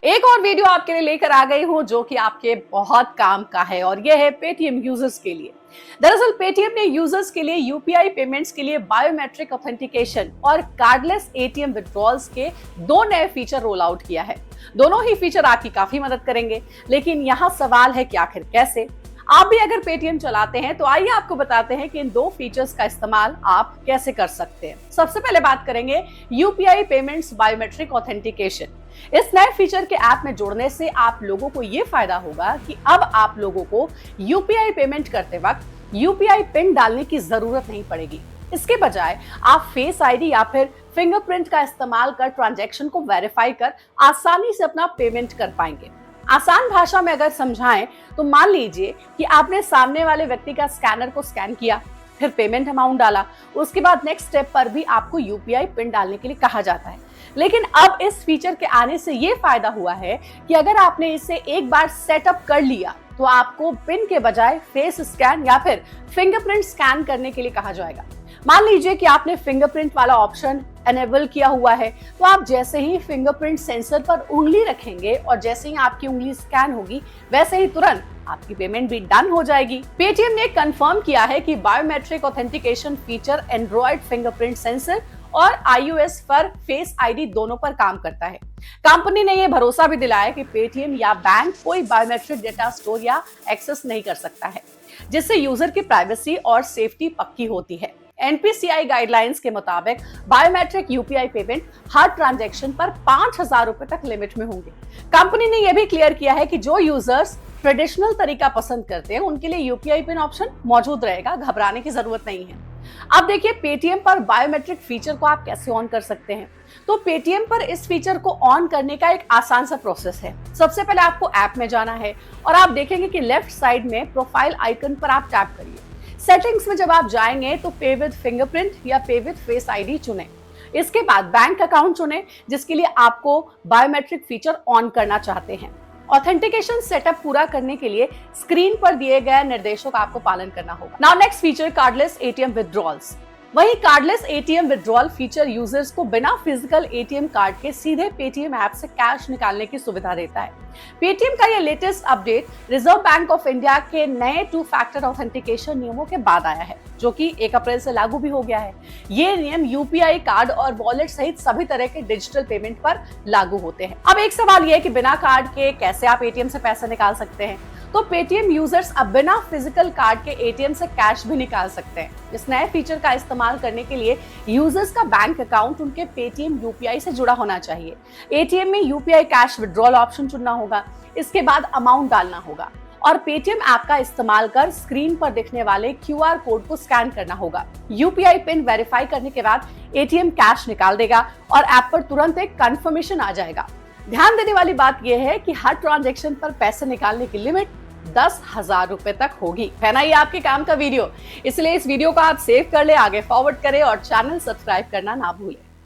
एक और वीडियो आपके लिए लेकर आ गई हूं जो कि आपके बहुत काम का है और यह है पेटीएम यूजर्स के लिए। दरअसल पेटीएम ने यूजर्स के लिए यूपीआई पेमेंट्स के लिए बायोमेट्रिक ऑथेंटिकेशन और कार्डलेस एटीएम विड्रॉल्स के दो नए फीचर रोल आउट किया है। दोनों ही फीचर आपकी काफी मदद करेंगे, लेकिन यहाँ सवाल है कि आखिर कैसे। आप भी अगर पेटीएम चलाते हैं तो आइए आपको बताते हैं कि इन दो फीचर्स का इस्तेमाल आप कैसे कर सकते हैं। सबसे पहले बात करेंगे यूपीआई पेमेंट्स बायोमेट्रिक ऑथेंटिकेशन। इस नए फीचर के ऐप में जुड़ने से आप लोगों को ये फायदा होगा कि अब आप लोगों को यूपीआई पेमेंट करते वक्त यूपीआई पिन डालने की जरूरत नहीं पड़ेगी। इसके बजाय आप फेस आईडी या फिर फिंगरप्रिंट का इस्तेमाल कर ट्रांजैक्शन को वेरीफाई कर आसानी से अपना पेमेंट कर पाएंगे। आसान भाषा में अगर समझाएं तो मान लीजिए कि आपने सामने वाले व्यक्ति का स्कैनर को स्कैन किया, फिर पेमेंट अमाउंट डाला, उसके बाद नेक्स्ट स्टेप पर भी आपको यूपीआई पिन डालने के लिए कहा जाता है। लेकिन अब इस फीचर के आने से ये फायदा हुआ है कि अगर आपने इसे एक बार सेटअप कर लिया तो आपको पिन के बजाय फेस स्कैन या फिर फिंगरप्रिंट स्कैन करने के लिए कहा जाएगा। मान लीजिए कि आपने फिंगरप्रिंट वाला ऑप्शन एनेबल किया हुआ है, तो आप जैसे ही फिंगरप्रिंट सेंसर पर उंगली रखेंगे और जैसे ही आपकी उंगली स्कैन होगी वैसे ही तुरंत आपकी पेमेंट भी डन हो जाएगी। पेटीएम ने कंफर्म किया है कि biometric authentication feature Android fingerprint sensor और आईओएस पर फेस आईडी दोनों पर काम करता है। कंपनी ने यह भरोसा भी दिलाया कि पेटीएम या बैंक कोई बायोमेट्रिक डेटा स्टोर या एक्सेस नहीं कर सकता है, जिससे यूजर की प्राइवेसी और सेफ्टी पक्की होती है। एनपीसीआई गाइडलाइंस के मुताबिक बायोमेट्रिक यूपीआई पेमेंट हर ट्रांजैक्शन पर 5,000 रुपए तक लिमिट में होंगे। कंपनी ने यह भी क्लियर किया है कि जो यूजर्स ट्रेडिशनल तरीका पसंद करते हैं उनके लिए यूपीआई पिन ऑप्शन मौजूद रहेगा, घबराने की जरूरत नहीं है। अब देखिए पेटीएम पर बायोमेट्रिक फीचर को आप कैसे ऑन कर सकते हैं। तो पेटीएम पर इस फीचर को ऑन करने का एक आसान सा प्रोसेस है। सबसे पहले आपको ऐप में जाना है और आप देखेंगे कि लेफ्ट साइड में प्रोफाइल आइकन पर आप टैप करिए। सेटिंग्स में जब आप जाएंगे तो पे विद फिंगरप्रिंट या पे विद फेस आईडी चुनें। इसके बाद बैंक अकाउंट चुनें जिसके लिए आपको बायोमेट्रिक फीचर ऑन करना चाहते हैं। ऑथेंटिकेशन सेटअप पूरा करने के लिए स्क्रीन पर दिए गए निर्देशों का आपको पालन करना होगा। Now next feature cardless ATM withdrawals. वहीं cardless ATM withdrawal feature users को बिना फिजिकल एटीएम कार्ड के सीधे पेटीएम ऐप से कैश निकालने की सुविधा देता है। पेटीएम का ये latest update reserve bank of India के नए 2 फैक्टर ऑथेंटिकेशन नियमों के बाद आया है, जो कि 1 अप्रैल से लागू भी हो गया है। ये नियम यूपीआई कार्ड और वॉलेट सहित सभी तरह के डिजिटल पेमेंट पर लागू होते हैं। अब एक सवाल ये है कि बिना कार्ड के कैसे आप एटीएम से पैसे निकाल सकते हैं। तो पेटीएम यूजर्स अब बिना फिजिकल कार्ड के एटीएम से कैश भी निकाल सकते हैं। इस नए फीचर का इस्तेमाल करने के लिए यूजर्स का बैंक अकाउंट उनके पेटीएम यूपीआई से जुड़ा होना चाहिए। एटीएम में यूपीआई कैश विड्रॉल ऑप्शन चुनना होगा, इसके बाद अमाउंट डालना होगा और पेटीएम ऐप का इस्तेमाल कर स्क्रीन पर दिखने वाले क्यूआर कोड को स्कैन करना होगा। यूपीआई पिन वेरीफाई करने के बाद एटीएम कैश निकाल देगा और ऐप पर तुरंत एक कंफर्मेशन आ जाएगा। ध्यान देने वाली बात यह है कि हर ट्रांजैक्शन पर पैसे निकालने की लिमिट 10,000 रुपए तक होगी। है ना ये आपके काम का वीडियो, इसलिए इस वीडियो को आप सेव कर ले, आगे फॉरवर्ड करें और चैनल सब्सक्राइब करना ना भूलें।